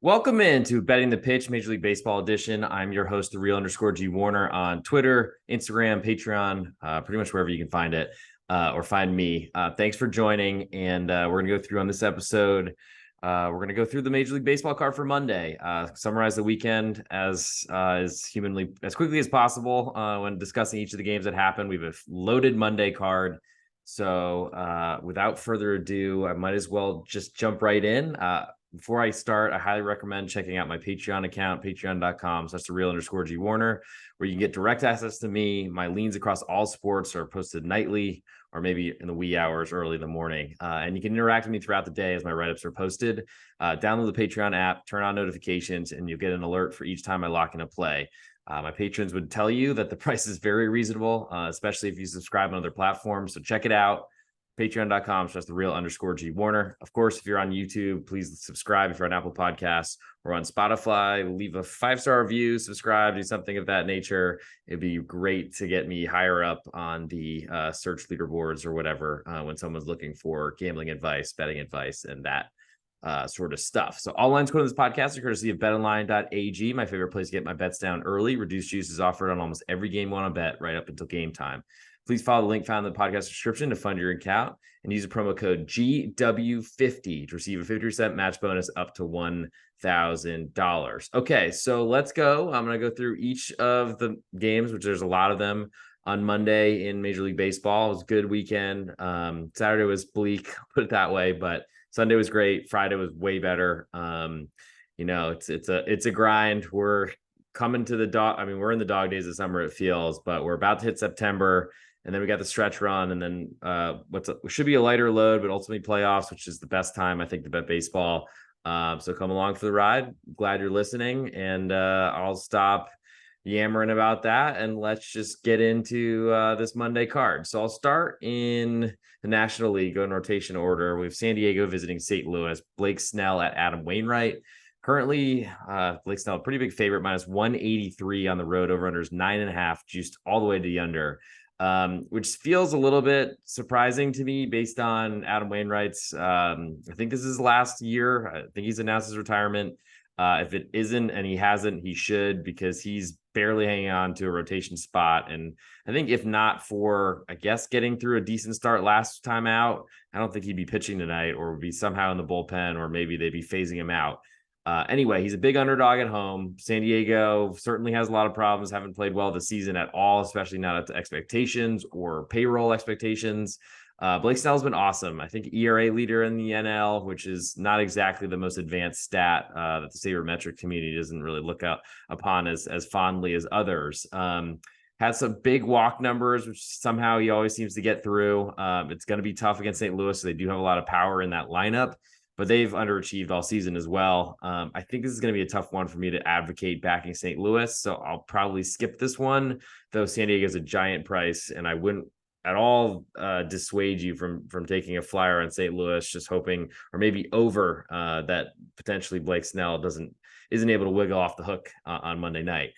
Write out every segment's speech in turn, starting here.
Welcome into Betting the Pitch, Major League Baseball edition. I'm your host, the real underscore G Warner, on Twitter, Instagram, Patreon, pretty much wherever you can find it or find me. Thanks for joining. And we're going to go through on this episode. We're going to go through the Major League Baseball card for Monday, summarize the weekend as quickly as possible when discussing each of the games that happened. We have a loaded Monday card. So without further ado, I might as well just jump right in. Before I start, I highly recommend checking out my Patreon account, patreon.com. So that's the real underscore G Warner, where you can get direct access to me. My leans across all sports are posted nightly or maybe in the wee hours early in the morning. And you can interact with me throughout the day as my write-ups are posted. Download the Patreon app, turn on notifications, and you'll get an alert for each time I lock in a play. My patrons would tell you that the price is very reasonable, especially if you subscribe on other platforms. So check it out. Patreon.com. So that's the real underscore G Warner. Of course, if you're on YouTube, please subscribe. If you're on Apple Podcasts or on Spotify, leave a 5-star review, subscribe, do something of that nature. It'd be great to get me higher up on the search leaderboards or whatever when someone's looking for gambling advice, betting advice, and that sort of stuff. So all lines quoted in this podcast are courtesy of betonline.ag, my favorite place to get my bets down early. Reduced juice is offered on almost every game you want to bet right up until game time. Please follow the link found in the podcast description to fund your account and use the promo code GW50 to receive a 50% match bonus up to $1,000. Okay, so let's go. I'm going to go through each of the games, which there's a lot of them on Monday in Major League Baseball. It was a good weekend. Saturday was bleak, put it that way, but Sunday was great. Friday was way better. It's a grind. We're coming to the dog. I mean, we're in the dog days of summer, it feels, but we're about to hit September. And then we got the stretch run, and then should be a lighter load, but ultimately playoffs, which is the best time, I think, to bet baseball. So come along for the ride. Glad you're listening, and I'll stop yammering about that, and let's just get into this Monday card. So I'll start in the National League, go in rotation order. We have San Diego visiting St. Louis, Blake Snell at Adam Wainwright. Currently, Blake Snell, a pretty big favorite, minus 183 on the road, over unders 9.5, juiced all the way to the under. Which feels a little bit surprising to me based on Adam Wainwright's. I think this is his last year. I think he's announced his retirement. If it isn't, and he hasn't, he should, because he's barely hanging on to a rotation spot. And I think if not for, I guess, getting through a decent start last time out, I don't think he'd be pitching tonight, or would be somehow in the bullpen, or maybe they'd be phasing him out. Anyway, he's a big underdog at home. San Diego certainly has a lot of problems, haven't played well this season at all, especially not at the expectations or payroll expectations. Blake Snell's been awesome. I think ERA leader in the NL, which is not exactly the most advanced stat that the sabermetric community doesn't really look upon as fondly as others. Has some big walk numbers, which somehow he always seems to get through. It's going to be tough against St. Louis, so they do have a lot of power in that lineup, but they've underachieved all season as well. I think this is going to be a tough one for me to advocate backing St. Louis, so I'll probably skip this one, though San Diego is a giant price, and I wouldn't at all dissuade you from taking a flyer on St. Louis, just hoping, or maybe over that potentially Blake Snell isn't able to wiggle off the hook on Monday night.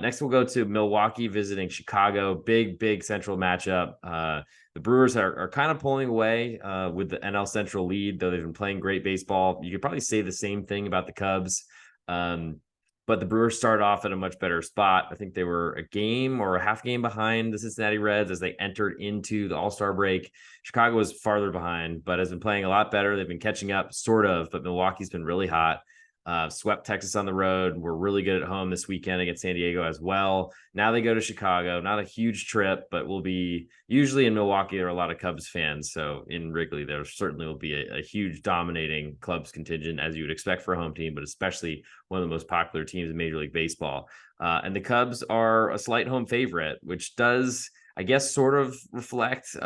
Next, we'll go to Milwaukee visiting Chicago. Big central matchup. The Brewers are kind of pulling away with the NL Central lead, though they've been playing great baseball. You could probably say the same thing about the Cubs. But the Brewers started off at a much better spot. I think they were a game or a half game behind the Cincinnati Reds as they entered into the All-Star break. Chicago was farther behind, but has been playing a lot better. They've been catching up, sort of, but Milwaukee's been really hot. Swept Texas on the road. We're really good at home this weekend against San Diego as well. Now they go to Chicago. Not a huge trip, but we'll be usually in Milwaukee. There are a lot of Cubs fans. So in Wrigley, there certainly will be a huge dominating Cubs contingent, as you would expect for a home team, but especially one of the most popular teams in Major League Baseball. And the Cubs are a slight home favorite, which does, I guess, sort of reflect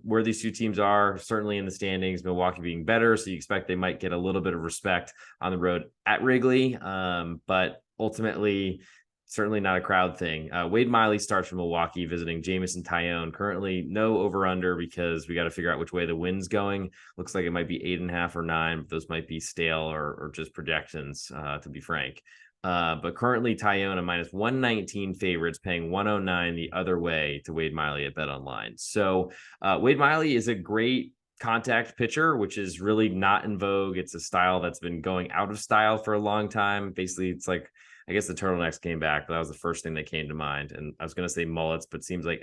where these two teams are, certainly in the standings, Milwaukee being better. So you expect they might get a little bit of respect on the road at Wrigley. But ultimately, certainly not a crowd thing. Wade Miley starts from Milwaukee visiting Jamison Tyone. Currently no over-under because we got to figure out which way the wind's going. Looks like it might be 8.5 or 9, but those might be stale or just projections, to be frank. But currently Tyone a minus 119 favorites, paying 109 the other way to Wade Miley at BetOnline. So Wade Miley is a great contact pitcher, which is really not in vogue. It's a style that's been going out of style for a long time. Basically, it's like, I guess the turtlenecks came back, but that was the first thing that came to mind. And I was going to say mullets, but it seems like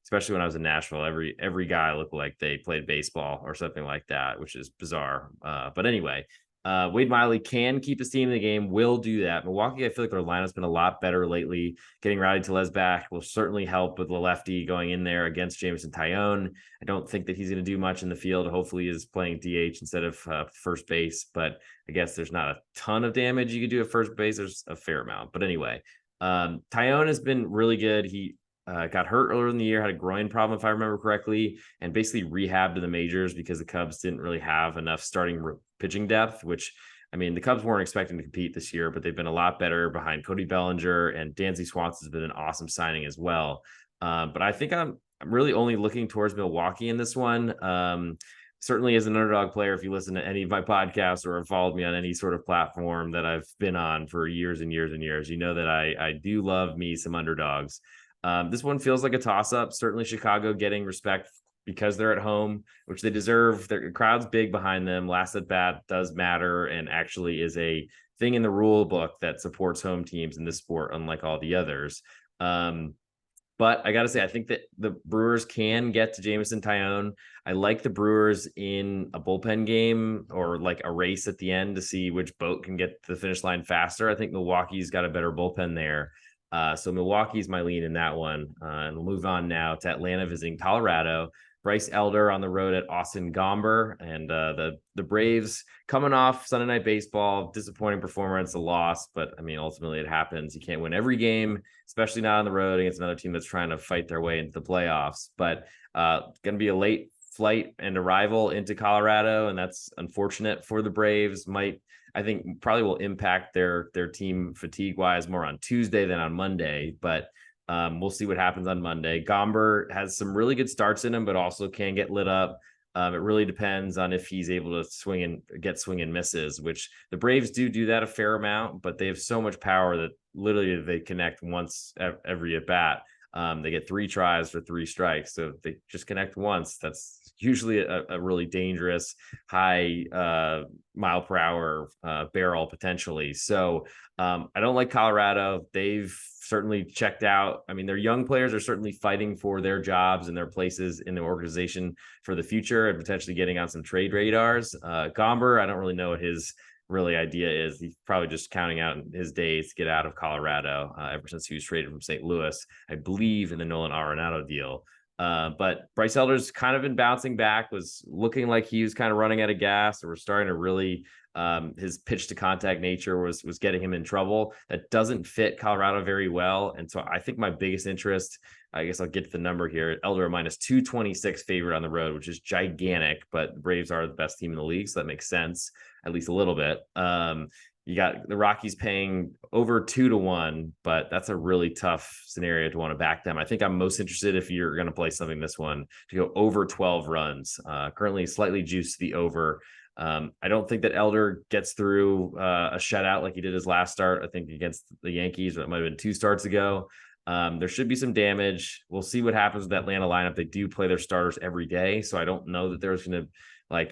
especially when I was in Nashville, every guy looked like they played baseball or something like that, which is bizarre. But anyway, Wade Miley can keep his team in the game, will do that. Milwaukee, I feel like their lineup's been a lot better lately. Getting Rowdy Tellez back will certainly help with the lefty going in there against Jameson Taillon. I don't think that he's going to do much in the field. Hopefully he's playing DH instead of first base, but I guess there's not a ton of damage you could do at first base. There's a fair amount, but anyway, Taillon has been really good. He got hurt earlier in the year, had a groin problem, if I remember correctly, and basically rehabbed in the majors because the Cubs didn't really have enough starting pitching depth, which, I mean, the Cubs weren't expecting to compete this year, but they've been a lot better behind Cody Bellinger, and Dansby Swanson has been an awesome signing as well. But I think I'm really only looking towards Milwaukee in this one. Certainly as an underdog player, if you listen to any of my podcasts or have followed me on any sort of platform that I've been on for years and years and years, you know that I do love me some underdogs. This one feels like a toss-up. Certainly Chicago getting respect because they're at home, which they deserve. Their crowd's big behind them. Last at bat does matter and actually is a thing in the rule book that supports home teams in this sport, unlike all the others. But I got to say, I think that the Brewers can get to Jameson Taillon. I like the Brewers in a bullpen game or like a race at the end to see which boat can get to the finish line faster. I think Milwaukee's got a better bullpen there. So Milwaukee's my lean in that one. And we'll move on now to Atlanta visiting Colorado. Bryce Elder on the road at Austin Gomber, and the Braves coming off Sunday Night Baseball. Disappointing performance, a loss, but I mean, ultimately it happens. You can't win every game, especially not on the road against another team that's trying to fight their way into the playoffs. But going to be a late flight and arrival into Colorado, and that's unfortunate for the Braves. I think probably will impact their team fatigue wise more on Tuesday than on Monday, but we'll see what happens on Monday. Gomber has some really good starts in him, but also can get lit up. It really depends on if he's able to swing and misses, which the Braves do that a fair amount, but they have so much power that literally they connect once every at bat. They get 3 tries for 3 strikes. So if they just connect once, that's usually a really dangerous high mile per hour barrel potentially. So I don't like Colorado. They've certainly checked out. I mean, their young players are certainly fighting for their jobs and their places in the organization for the future and potentially getting on some trade radars. Gomber, I don't really know what his really idea is. He's probably just counting out his days to get out of Colorado ever since he was traded from St. Louis, I believe, in the Nolan Arenado deal. But Bryce Elder's kind of been bouncing back, was looking like he was kind of running out of gas, or we're starting to really his pitch to contact nature was getting him in trouble. That doesn't fit Colorado very well. And so I think my biggest interest, I guess I'll get to the number here, Elder minus 226 favorite on the road, which is gigantic, but the Braves are the best team in the league. So that makes sense, at least a little bit. You got the Rockies paying over 2-1, but that's a really tough scenario to want to back them. I think I'm most interested, if you're going to play something this one, to go over 12 runs. Currently slightly juiced to the over. I don't think that Elder gets through a shutout like he did his last start, I think against the Yankees, or it might have been 2 starts ago. There should be some damage. We'll see what happens with that Atlanta lineup. They do play their starters every day, so I don't know that there's going to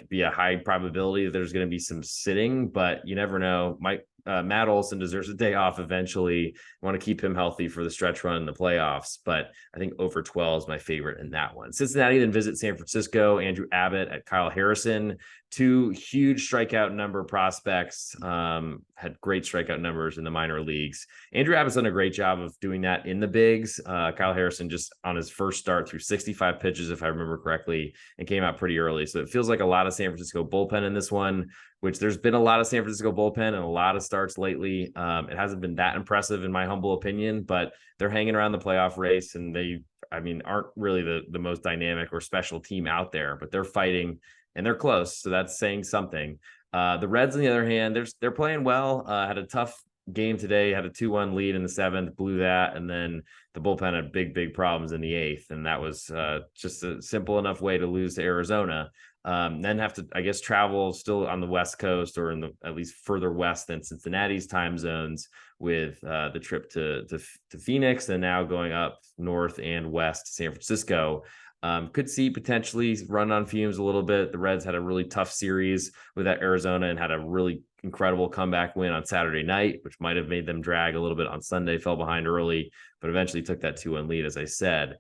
be a high probability that there's going to be some sitting, but you never know. Matt Olson deserves a day off eventually. I want to keep him healthy for the stretch run in the playoffs, but I think over 12 is my favorite in that one. Cincinnati then visit San Francisco. Andrew Abbott at Kyle Harrison. 2 huge strikeout number prospects, had great strikeout numbers in the minor leagues. Andrew Abbott's done a great job of doing that in the bigs. Kyle Harrison just on his first start through 65 pitches, if I remember correctly, and came out pretty early. So it feels like a lot of San Francisco bullpen in this one, which there's been a lot of San Francisco bullpen and a lot of starts lately. It hasn't been that impressive in my humble opinion, but they're hanging around the playoff race, and aren't really the most dynamic or special team out there, but they're fighting and they're close. So that's saying something. The Reds, on the other hand, they're playing well. Had a tough game today, had a 2-1 lead in the 7th, blew that. And then the bullpen had big problems in the 8th. And that was just a simple enough way to lose to Arizona. Then have to, I guess, travel still on the West Coast, or at least further west than Cincinnati's time zones, with the trip to Phoenix, and now going up north and west to San Francisco. Could see potentially run on fumes a little bit. The Reds had a really tough series with that Arizona and had a really incredible comeback win on Saturday night, which might have made them drag a little bit on Sunday, fell behind early, but eventually took that 2-1 lead, as I said.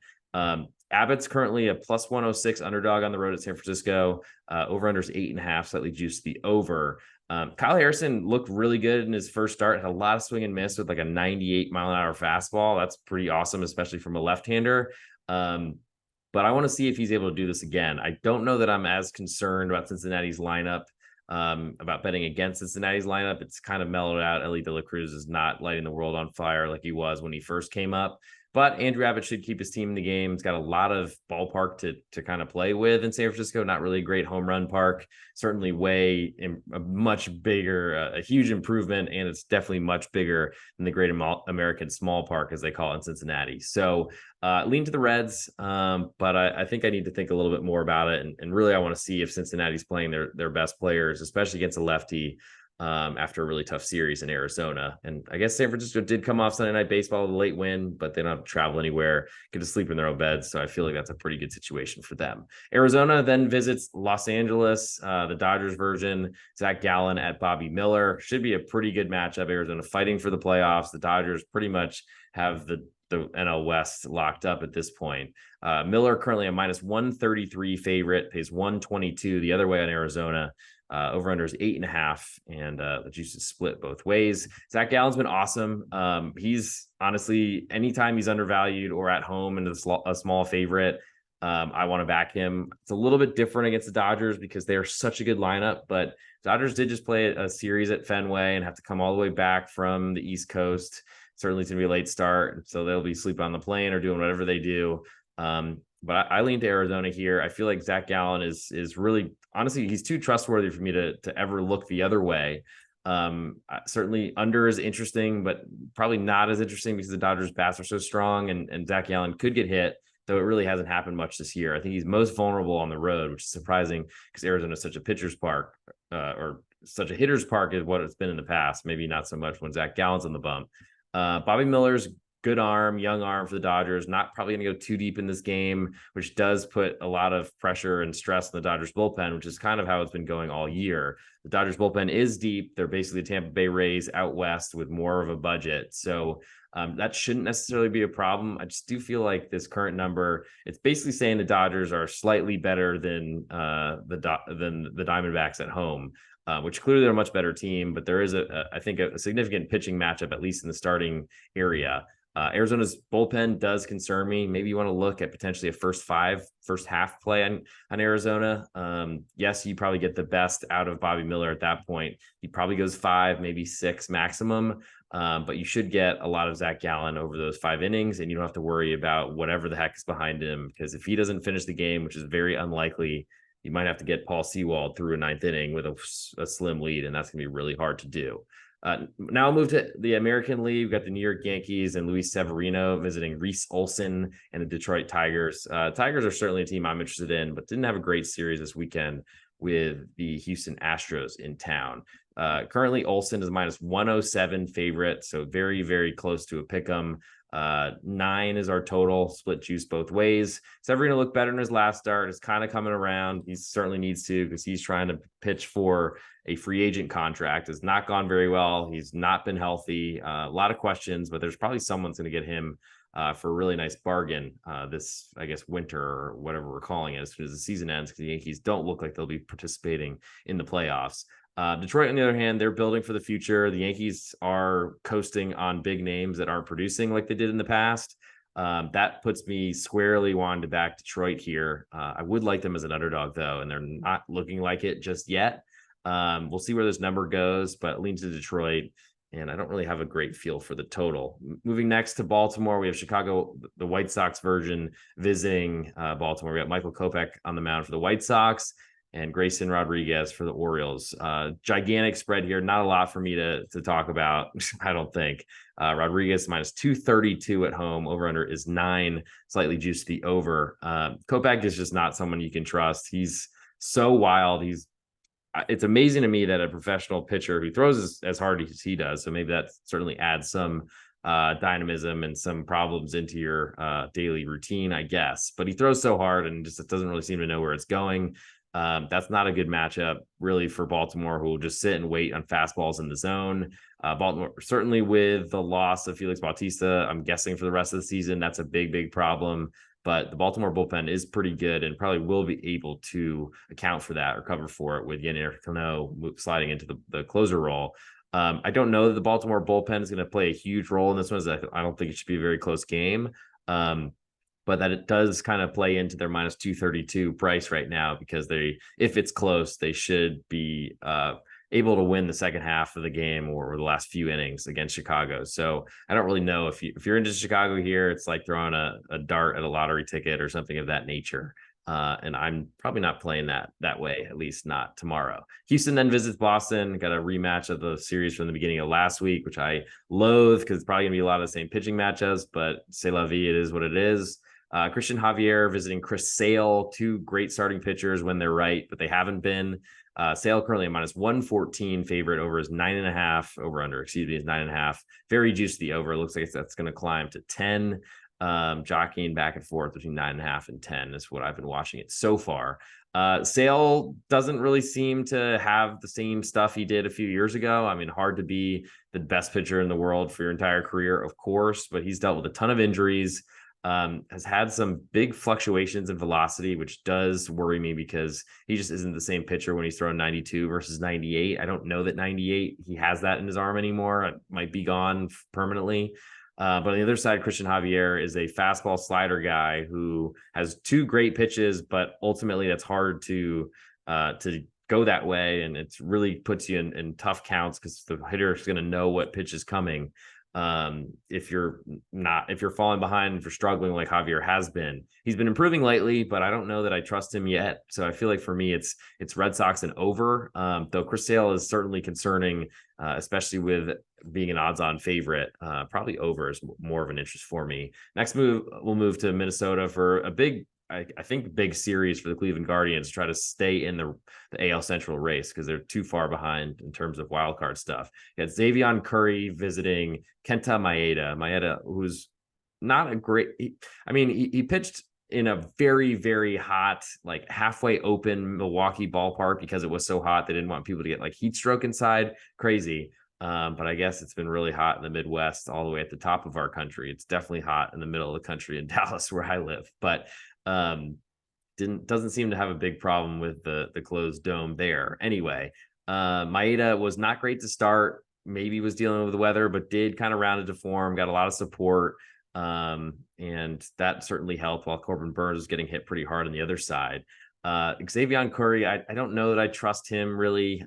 Abbott's currently a plus 106 underdog on the road at San Francisco. Over-under is 8.5, slightly juiced the over. Kyle Harrison looked really good in his first start, had a lot of swing and miss with like a 98-mile-an-hour fastball. That's pretty awesome, especially from a left-hander. But I want to see if he's able to do this again. I don't know that I'm as concerned about Cincinnati's lineup, about betting against Cincinnati's lineup. It's kind of mellowed out. Ellie De La Cruz is not lighting the world on fire like he was when he first came up. But Andrew Abbott should keep his team in the game. He's got a lot of ballpark to kind of play with in San Francisco. Not really a great home run park. Certainly a much bigger, a huge improvement, and it's definitely much bigger than the Great American Small Park, as they call it in Cincinnati. So lean to the Reds, but I think I need to think a little bit more about it. And really, I want to see if Cincinnati's playing their best players, especially against a lefty, after a really tough series in Arizona. And I guess San Francisco did come off Sunday Night Baseball with a late win, but they don't have to travel anywhere, get to sleep in their own beds. So I feel like that's a pretty good situation for them. Arizona then visits Los Angeles, the Dodgers version. Zach Gallen at Bobby Miller. Should be a pretty good matchup. Arizona fighting for the playoffs. The Dodgers pretty much have the NL West locked up at this point. Miller currently a minus 133 favorite, pays 122 the other way on Arizona. Over under is 8.5, and the juice is split both ways. Zach Gallen's been awesome. He's honestly, anytime he's undervalued or at home and a small favorite, I want to back him. It's a little bit different against the Dodgers because they are such a good lineup, but Dodgers did just play a series at Fenway and have to come all the way back from the East Coast. Certainly it's going to be a late start, so they'll be sleeping on the plane or doing whatever they do. But I lean to Arizona here. I feel like Zach Gallen is really, honestly, he's too trustworthy for me to ever look the other way. Certainly under is interesting, but probably not as interesting because the Dodgers bats are so strong, and Zach Gallen could get hit, though it really hasn't happened much this year. I think he's most vulnerable on the road, which is surprising because Arizona is such a pitcher's park, or such a hitter's park is what it's been in the past. Maybe not so much when Zach Gallen's on the bump. Bobby Miller's good arm, young arm for the Dodgers, not probably going to go too deep in this game, which does put a lot of pressure and stress on the Dodgers bullpen, which is kind of how it's been going all year. The Dodgers bullpen is deep. They're basically the Tampa Bay Rays out west with more of a budget. So that shouldn't necessarily be a problem. I just do feel like this current number, it's basically saying the Dodgers are slightly better than the Diamondbacks at home. Which clearly they're a much better team, but there is I think a significant pitching matchup, at least in the starting area. Arizona's bullpen does concern me. Maybe you want to look at potentially a first half play on Arizona. Yes, you probably get the best out of Bobby Miller at that point. He probably goes 5, maybe 6 maximum. But you should get a lot of Zach Gallen over those 5 innings, and you don't have to worry about whatever the heck is behind him, because if he doesn't finish the game, which is very unlikely, you might have to get Paul Sewald through a 9th inning with a slim lead, and that's going to be really hard to do. Now I'll move to the American League. We've got the New York Yankees and Luis Severino visiting Reese Olson and the Detroit Tigers. Tigers are certainly a team I'm interested in, but didn't have a great series this weekend with the Houston Astros in town. Currently, Olson is minus 107 favorite, so very, very close to a pick'em. 9 is our total, split juice both ways. Severino looked better in his last start. It's kind of coming around. He certainly needs to, because he's trying to pitch for a free agent contract. Has not gone very well. He's not been healthy. A lot of questions, but there's probably someone's going to get him for a really nice bargain this, I guess, winter or whatever we're calling it, as soon as the season ends, because the Yankees don't look like they'll be participating in the playoffs. Detroit, on the other hand, they're building for the future. The Yankees are coasting on big names that aren't producing like they did in the past. That puts me squarely wanting to back Detroit here. I would like them as an underdog, though, and they're not looking like it just yet. We'll see where this number goes, but lean to Detroit, and I don't really have a great feel for the total. Moving next to Baltimore, we have Chicago, the White Sox version, visiting Baltimore. We got Michael Kopech on the mound for the White Sox, and Grayson Rodriguez for the Orioles. Gigantic spread here. Not a lot for me to talk about, I don't think. Rodriguez minus 232 at home. Over under is 9, slightly juiced the over. Kopech is just not someone you can trust. He's so wild. It's amazing to me that a professional pitcher who throws as hard as he does, so maybe that certainly adds some dynamism and some problems into your daily routine, I guess. But he throws so hard and just it doesn't really seem to know where it's going. That's not a good matchup really for Baltimore, who will just sit and wait on fastballs in the zone. Baltimore, certainly with the loss of Felix Bautista, I'm guessing for the rest of the season, that's a big problem. But the Baltimore bullpen is pretty good and probably will be able to account for that or cover for it with Yennier Cano sliding into the closer role. I don't know that the Baltimore bullpen is going to play a huge role in this one. I don't think it should be a very close game. But that it does kind of play into their minus 232 price right now, because if it's close, they should be able to win the second half of the game or the last few innings against Chicago. So I don't really know if you're into Chicago here, it's like throwing a dart at a lottery ticket or something of that nature. And I'm probably not playing that way, at least not tomorrow. Houston then visits Boston, got a rematch of the series from the beginning of last week, which I loathe because it's probably going to be a lot of the same pitching matchups, but c'est la vie, it is what it is. Christian Javier visiting Chris Sale, two great starting pitchers when they're right, but they haven't been. Sale currently a minus 114 favorite over his 9.5 over under, his 9.5. Very juicy the over. It looks like that's going to climb to 10. Jockeying back and forth between 9.5 and 10 is what I've been watching it so far. Sale doesn't really seem to have the same stuff he did a few years ago. I mean, hard to be the best pitcher in the world for your entire career, of course, but he's dealt with a ton of injuries. Has had some big fluctuations in velocity, which does worry me because he just isn't the same pitcher when he's throwing 92 versus 98. I don't know that 98, he has that in his arm anymore. It might be gone permanently. But on the other side, Christian Javier is a fastball slider guy who has two great pitches, but ultimately that's hard to go that way. And it really puts you in tough counts because the hitter is going to know what pitch is coming. If you're falling behind, if you're struggling like Javier has been. He's been improving lately, but I don't know that I trust him yet. So I feel like for me, it's Red Sox and over. Though Chris Sale is certainly concerning, especially with being an odds-on favorite. Probably over is more of an interest for me. Next we'll move to Minnesota for a big, I think, big series for the Cleveland Guardians to try to stay in the AL Central race because they're too far behind in terms of wild card stuff. You got Xavier Curry visiting Kenta Maeda. Maeda, who's not a great. He pitched in a very, very hot, like halfway open Milwaukee ballpark because it was so hot they didn't want people to get like heat stroke inside. Crazy. But I guess it's been really hot in the Midwest, all the way at the top of our country. It's definitely hot in the middle of the country in Dallas, where I live. But doesn't seem to have a big problem with the closed dome there. Anyway, Maeda was not great to start. Maybe was dealing with the weather, but did kind of round into form, got a lot of support. And that certainly helped while Corbin Burns was getting hit pretty hard on the other side. Xavier Curry, I don't know that I trust him really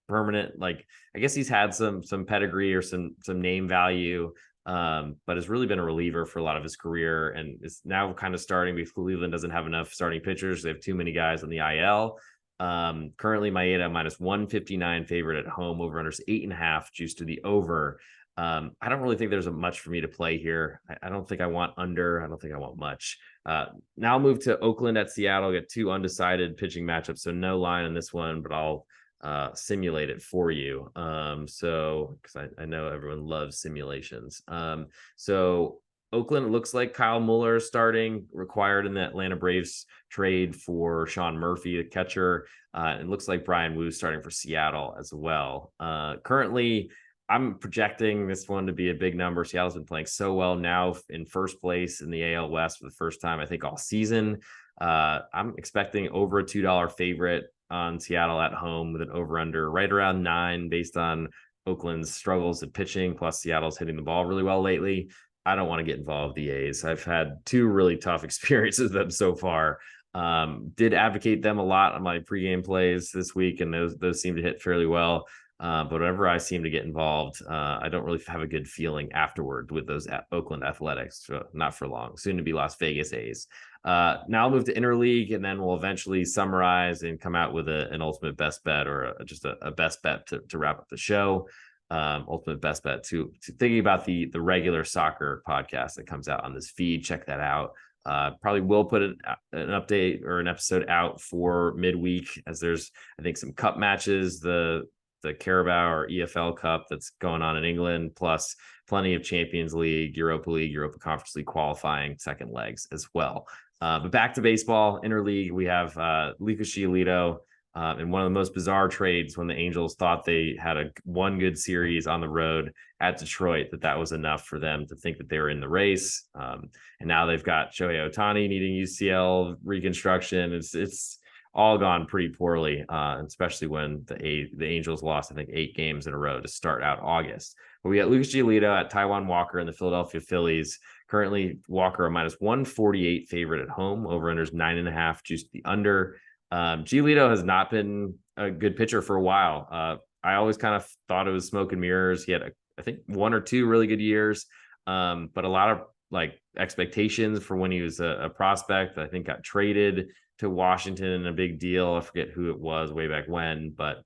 permanent. Like, I guess he's had some pedigree or some name value. But has really been a reliever for a lot of his career and is now kind of starting because Cleveland doesn't have enough starting pitchers. They have too many guys on the IL. Currently Maeda minus 159 favorite at home, over under 8.5 juice to the over. I don't really think there's much for me to play here. I don't think I want under. I don't think I want much. Now I'll move to Oakland at Seattle. Get two undecided pitching matchups, so no line on this one, but I'll simulate it for you. So because I know everyone loves simulations. So Oakland, it looks like Kyle Muller is starting, required in the Atlanta Braves trade for Sean Murphy, the catcher. It looks like Brian Wu starting for Seattle as well. Currently, I'm projecting this one to be a big number. Seattle's been playing so well now in first place in the AL West for the first time, I think, all season. I'm expecting over a $2 favorite on Seattle at home with an over-under right around 9 based on Oakland's struggles at pitching, plus Seattle's hitting the ball really well lately. I don't want to get involved with the A's. I've had two really tough experiences with them so far. Did advocate them a lot on my pregame plays this week, and those seem to hit fairly well. But whenever I seem to get involved, I don't really have a good feeling afterward with those Oakland Athletics. So not for long. Soon to be Las Vegas A's. Now I'll move to interleague, and then we'll eventually summarize and come out with an ultimate best bet or just a best bet to wrap up the show. Ultimate best bet to thinking about the regular soccer podcast that comes out on this feed. Check that out. Probably will put an update or an episode out for midweek, as there's, I think, some cup matches. The the Carabao or EFL Cup that's going on in England, plus plenty of Champions League, Europa Conference League qualifying second legs as well. But back to baseball, interleague, we have Lucas Giolito in one of the most bizarre trades when the Angels thought they had one good series on the road at Detroit, that was enough for them to think that they were in the race. And now they've got Shohei Ohtani needing UCL reconstruction. It's all gone pretty poorly, especially when the Angels lost, I think, 8 games in a row to start out August. But we got Lucas Giolito at Taijuan Walker and the Philadelphia Phillies. Currently, Walker a minus 148 favorite at home. Over-under's 9.5, juiced the under. Giolito has not been a good pitcher for a while. I always kind of thought it was smoke and mirrors. He had, I think, 1 or 2 really good years, but a lot of like expectations for when he was a prospect. I think got traded to Washington in a big deal. I forget who it was way back when, but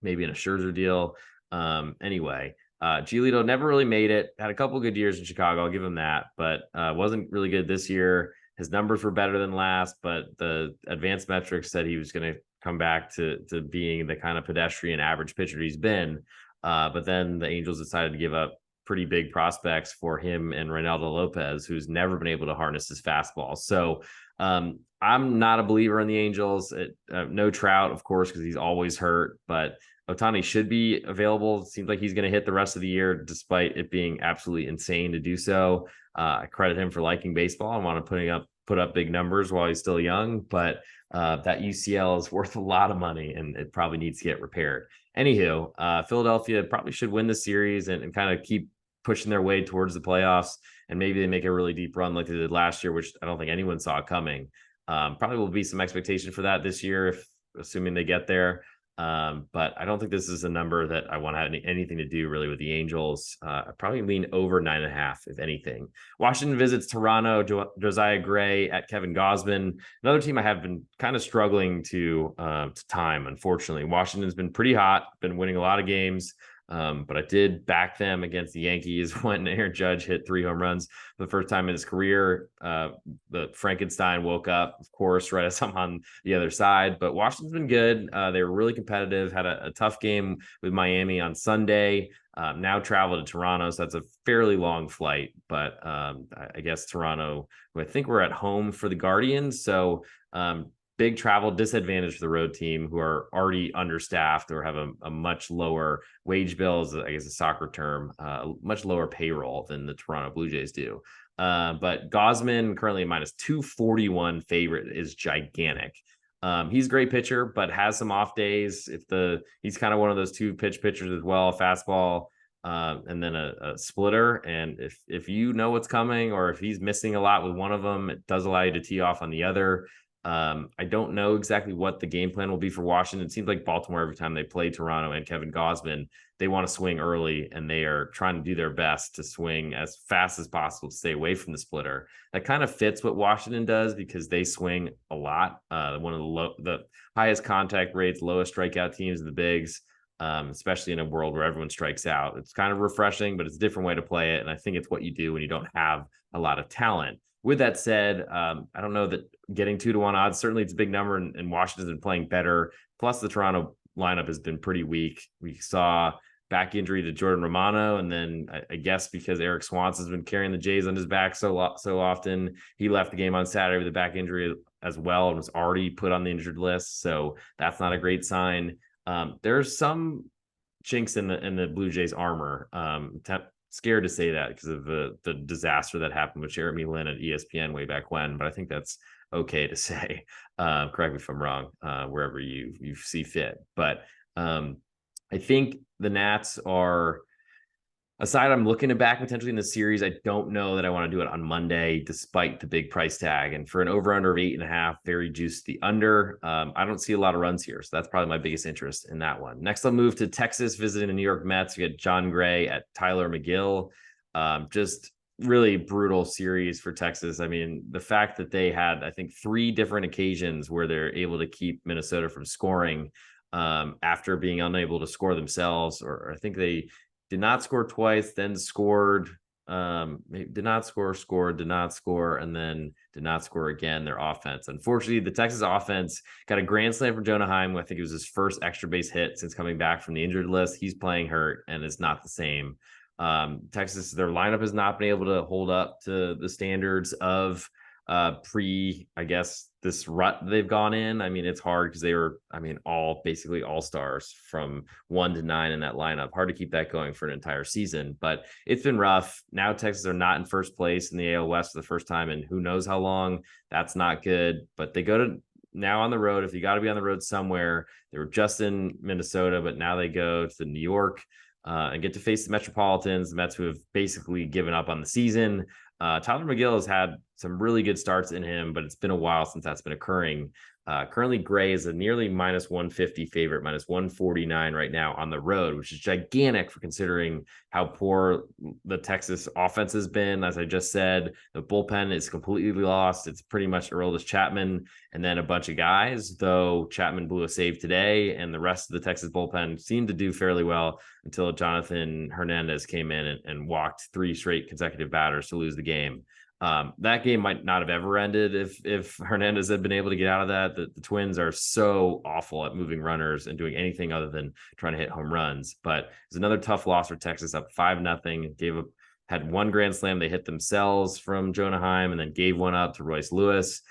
maybe in a Scherzer deal. Anyway, Giolito never really made it. Had a couple good years in Chicago, I'll give him that, but wasn't really good this year. His numbers were better than last, but the advanced metrics said he was going to come back to being the kind of pedestrian average pitcher he's been. But then the Angels decided to give up pretty big prospects for him and Reynaldo Lopez, who's never been able to harness his fastball. So I'm not a believer in the Angels. No Trout, of course, because he's always hurt, but Ohtani should be available. It seems like he's going to hit the rest of the year, despite it being absolutely insane to do so. I credit him for liking baseball and want to put up big numbers while he's still young, but that UCL is worth a lot of money and it probably needs to get repaired. Anywho, Philadelphia probably should win the series and kind of keep pushing their way towards the playoffs, and maybe they make a really deep run like they did last year, which I don't think anyone saw coming. Probably will be some expectation for that this year, assuming they get there. But I don't think this is a number that I want to have anything to do really with the Angels. I probably lean over 9.5, if anything. Washington visits Toronto, Josiah Gray at Kevin Gausman. Another team I have been kind of struggling to time, unfortunately. Washington's been pretty hot, been winning a lot of games. But I did back them against the Yankees when Aaron Judge hit 3 home runs for the first time in his career. The Frankenstein woke up, of course, right as I'm on the other side. But Washington's been good. They were really competitive, had a tough game with Miami on Sunday. Now travel to Toronto, so that's a fairly long flight. But I guess Toronto, I think we're at home for the Guardians. So big travel disadvantage for the road team, who are already understaffed or have a much lower wage bills, I guess a soccer term, much lower payroll than the Toronto Blue Jays do. But Gausman, currently a minus 241 favorite, is gigantic. He's a great pitcher, but has some off days. He's kind of one of those 2-pitch pitchers as well, a fastball and then a splitter. And if you know what's coming, or if he's missing a lot with one of them, it does allow you to tee off on the other. I don't know exactly what the game plan will be for Washington. It seems like Baltimore, every time they play Toronto and Kevin Gausman, they want to swing early, and they are trying to do their best to swing as fast as possible to stay away from the splitter. That kind of fits what Washington does because they swing a lot. One of the highest contact rates, lowest strikeout teams in the bigs, especially in a world where everyone strikes out. It's kind of refreshing, but it's a different way to play it. And I think it's what you do when you don't have a lot of talent. With that said, I don't know that getting 2-1 odds, certainly it's a big number, and Washington's been playing better. Plus, the Toronto lineup has been pretty weak. We saw back injury to Jordan Romano, and then I guess because Eric Swanson's been carrying the Jays on his back so often, he left the game on Saturday with a back injury as well and was already put on the injured list. So that's not a great sign. There's some chinks in the Blue Jays armor. Scared to say that because of the disaster that happened with Jeremy Lin at ESPN way back when, but I think that's okay to say. Correct me if I'm wrong, wherever you see fit. But I think the Nats are aside. I'm looking to back potentially in the series. I don't know that I want to do it on Monday, despite the big price tag. And for an over/under of 8.5, very juiced the under. I don't see a lot of runs here, so that's probably my biggest interest in that one. Next, I'll move to Texas, visiting the New York Mets. We got John Gray at Tyler McGill. Just really brutal series for Texas. I mean, the fact that they had, I think, 3 different occasions where they're able to keep Minnesota from scoring after being unable to score themselves, or I think they did not score twice, then scored did not score, scored, did not score, and then did not score again. Their offense, unfortunately, the Texas offense got a grand slam from Jonah Heim. I think it was his first extra base hit since coming back from the injured list. He's playing hurt and is not the same. Texas, their lineup has not been able to hold up to the standards of I guess this rut they've gone in. I mean, it's hard because they were, all basically all stars from 1 to 9 in that lineup. Hard to keep that going for an entire season, but it's been rough. Now Texas are not in first place in the AL West for the first time in who knows how long. That's not good, but they go to now on the road. If you got to be on the road somewhere, they were just in Minnesota, but now they go to New York and get to face the Metropolitans, the Mets, who have basically given up on the season. Tyler McGill has had some really good starts in him, but it's been a while since that's been occurring. Currently, Gray is a nearly minus 150 favorite, minus 149 right now on the road, which is gigantic for considering how poor the Texas offense has been. As I just said, the bullpen is completely lost. It's pretty much Aroldis Chapman and then a bunch of guys, though Chapman blew a save today, and the rest of the Texas bullpen seemed to do fairly well until Jonathan Hernandez came in and walked 3 straight consecutive batters to lose the game. That game might not have ever ended if Hernandez had been able to get out of that. The Twins are so awful at moving runners and doing anything other than trying to hit home runs. But it's another tough loss for Texas, up 5-0. Had 1 grand slam they hit themselves from Jonah Heim, and then gave one up to Royce Lewis.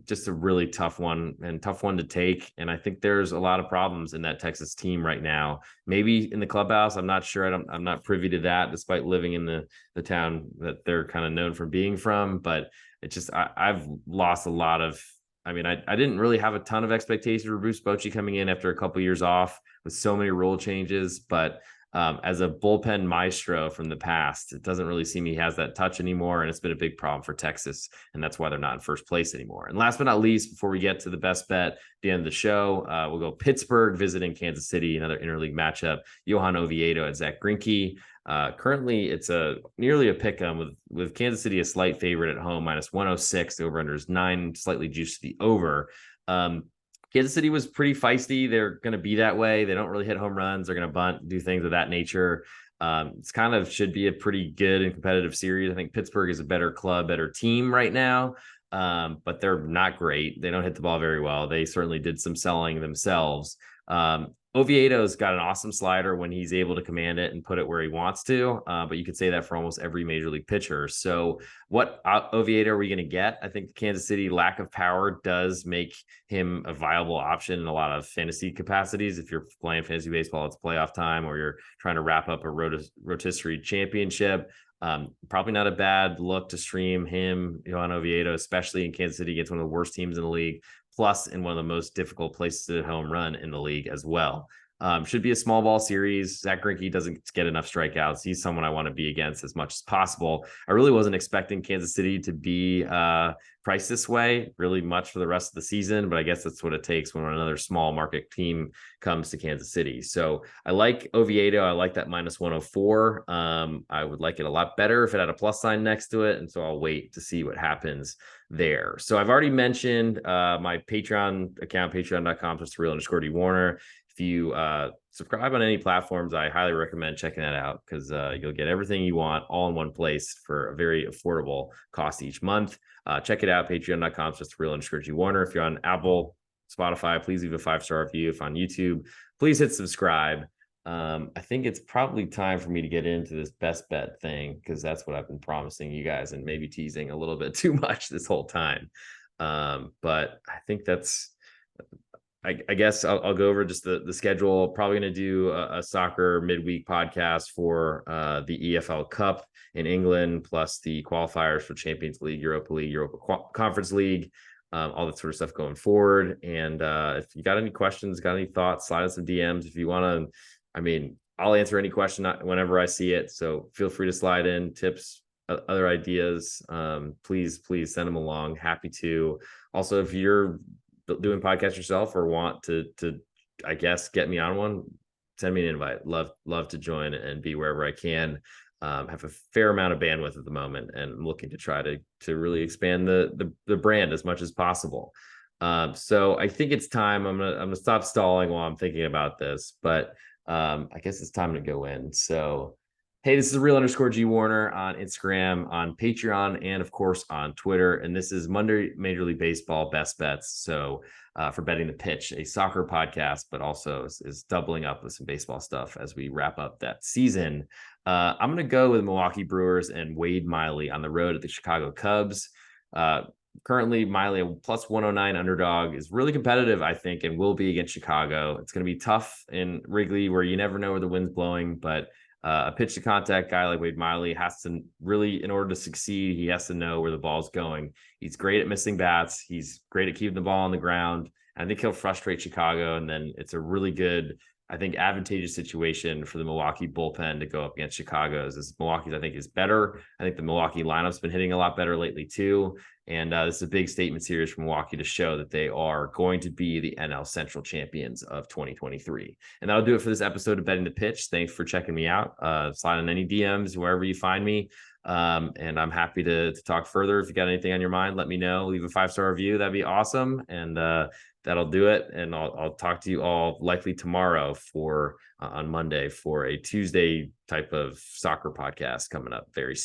Just a really tough one to take. And I think there's a lot of problems in that Texas team right now. Maybe in the clubhouse, I'm not sure. I'm not privy to that, despite living in the town that they're kind of known for being from. But it's just I've lost a lot of. I didn't really have a ton of expectations for Bruce Bochy coming in after a couple of years off with so many rule changes, but as a bullpen maestro from the past, it doesn't really seem he has that touch anymore. And it's been a big problem for Texas. And that's why they're not in first place anymore. And last but not least, before we get to the best bet at the end of the show, we'll go Pittsburgh visiting Kansas City, another interleague matchup. Johan Oviedo at Zach Greinke. Currently, it's nearly a pick 'em with Kansas City a slight favorite at home, minus 106. The over-under is 9, slightly juiced to the over. Kansas City was pretty feisty. They're going to be that way. They don't really hit home runs. They're going to bunt, do things of that nature. It's kind of should be a pretty good and competitive series. I think Pittsburgh is a better club, better team right now, but they're not great. They don't hit the ball very well. They certainly did some selling themselves. Oviedo's got an awesome slider when he's able to command it and put it where he wants to. But you could say that for almost every major league pitcher. So what Oviedo are we going to get? I think the Kansas City lack of power does make him a viable option in a lot of fantasy capacities. If you're playing fantasy baseball, it's playoff time, or you're trying to wrap up a rotisserie championship. Probably not a bad look to stream him, Johan Oviedo, especially in Kansas City against one of the worst teams in the league, plus in one of the most difficult places to home run in the league as well. Should be a small ball series. Zach Greinke doesn't get enough strikeouts. He's someone I want to be against as much as possible. I really wasn't expecting Kansas City to be priced this way really much for the rest of the season, but I guess that's what it takes when another small market team comes to Kansas City. So I like Oviedo. I like that minus 104. I would like it a lot better if it had a plus sign next to it. And so I'll wait to see what happens there. So I've already mentioned my Patreon account, patreon.com/real_D Warner. If you subscribe on any platforms, I highly recommend checking that out because you'll get everything you want all in one place for a very affordable cost each month. Check it out, patreon.com/real_G Warner. If you're on Apple, Spotify, please leave a 5-star review. If on YouTube, please hit subscribe. I think it's probably time for me to get into this best bet thing because that's what I've been promising you guys and maybe teasing a little bit too much this whole time. But I think I guess I'll go over just the schedule. Probably going to do a soccer midweek podcast for the EFL Cup in England, plus the qualifiers for Champions League, Europa Conference League, all that sort of stuff going forward. And if you got any questions, got any thoughts, slide us some DMs. If you want to, I'll answer any question whenever I see it. So feel free to slide in tips, other ideas. Please send them along. Happy to. Also, if you're doing podcasts yourself or want to I guess get me on one, send me an invite. Love to join and be wherever I can. Have a fair amount of bandwidth at the moment and I'm looking to try to really expand the brand as much as possible. So I think it's time. I'm gonna stop stalling while I'm thinking about this, but I guess it's time to go in. So Hey, this is real underscore G Warner on Instagram, on Patreon, and of course on Twitter. And this is Monday Major League Baseball Best Bets. So for betting the pitch, a soccer podcast, but also is doubling up with some baseball stuff as we wrap up that season. I'm going to go with Milwaukee Brewers and Wade Miley on the road at the Chicago Cubs. Currently, Miley, a plus 109 underdog, is really competitive, I think, and will be against Chicago. It's going to be tough in Wrigley where you never know where the wind's blowing, but a pitch to contact guy like Wade Miley has to really, in order to succeed, he has to know where the ball's going. He's great at missing bats. He's great at keeping the ball on the ground. I think he'll frustrate Chicago. And then it's a really good, I think, advantageous situation for the Milwaukee bullpen to go up against Chicago's. As Milwaukee's, I think, is better. I think the Milwaukee lineup's been hitting a lot better lately, too. And this is a big statement series from Milwaukee to show that they are going to be the NL Central champions of 2023. And that'll do it for this episode of Betting the Pitch. Thanks for checking me out. Slide in any DMs, wherever you find me. And I'm happy to talk further. If you got anything on your mind, let me know. Leave a 5-star review. That'd be awesome. And that'll do it. And I'll talk to you all likely tomorrow for on Monday for a Tuesday type of soccer podcast coming up very soon.